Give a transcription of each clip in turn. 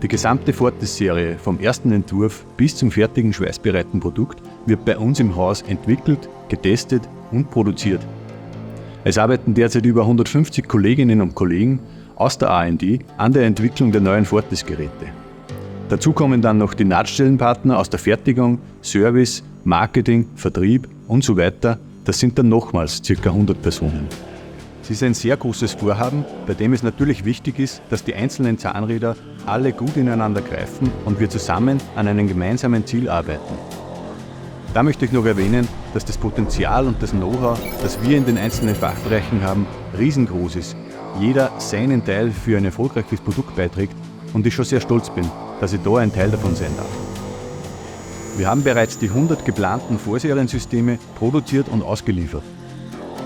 Die gesamte Fortis-Serie vom ersten Entwurf bis zum fertigen schweißbereiten Produkt wird bei uns im Haus entwickelt, getestet und produziert. Es arbeiten derzeit über 150 Kolleginnen und Kollegen aus der R&D an der Entwicklung der neuen Fortis-Geräte. Dazu kommen dann noch die Nahtstellenpartner aus der Fertigung, Service, Marketing, Vertrieb und so weiter. Das sind dann nochmals ca. 100 Personen. Es ist ein sehr großes Vorhaben, bei dem es natürlich wichtig ist, dass die einzelnen Zahnräder alle gut ineinander greifen und wir zusammen an einem gemeinsamen Ziel arbeiten. Da möchte ich noch erwähnen, dass das Potenzial und das Know-how, das wir in den einzelnen Fachbereichen haben, riesengroß ist. Jeder seinen Teil für ein erfolgreiches Produkt beiträgt und ich schon sehr stolz bin, dass ich da ein Teil davon sein darf. Wir haben bereits die 100 geplanten Vorseriensysteme produziert und ausgeliefert.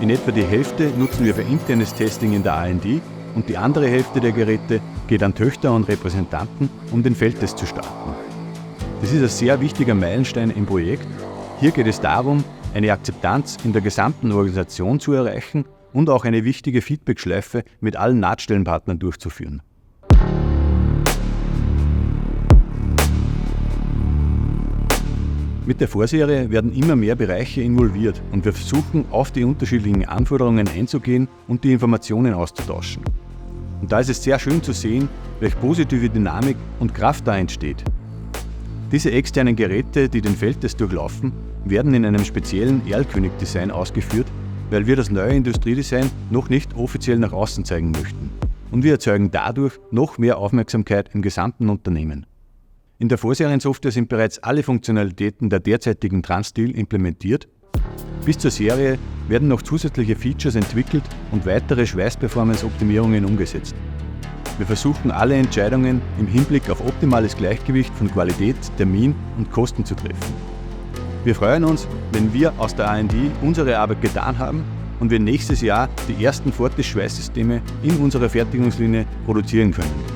In etwa die Hälfte nutzen wir für internes Testing in der R&D und die andere Hälfte der Geräte geht an Töchter und Repräsentanten, um den Feldtest zu starten. Das ist ein sehr wichtiger Meilenstein im Projekt. Hier geht es darum, eine Akzeptanz in der gesamten Organisation zu erreichen und auch eine wichtige Feedback-Schleife mit allen Nahtstellenpartnern durchzuführen. Mit der Vorserie werden immer mehr Bereiche involviert und wir versuchen, auf die unterschiedlichen Anforderungen einzugehen und die Informationen auszutauschen. Und da ist es sehr schön zu sehen, welche positive Dynamik und Kraft da entsteht. Diese externen Geräte, die den Feldtest durchlaufen, werden in einem speziellen Erlkönig-Design ausgeführt, weil wir das neue Industriedesign noch nicht offiziell nach außen zeigen möchten. Und wir erzeugen dadurch noch mehr Aufmerksamkeit im gesamten Unternehmen. In der Vorseriensoftware sind bereits alle Funktionalitäten der derzeitigen Transsteel implementiert. Bis zur Serie werden noch zusätzliche Features entwickelt und weitere Schweißperformance-Optimierungen umgesetzt. Wir versuchen alle Entscheidungen im Hinblick auf optimales Gleichgewicht von Qualität, Termin und Kosten zu treffen. Wir freuen uns, wenn wir aus der R&D unsere Arbeit getan haben und wir nächstes Jahr die ersten Fortis-Schweißsysteme in unserer Fertigungslinie produzieren können.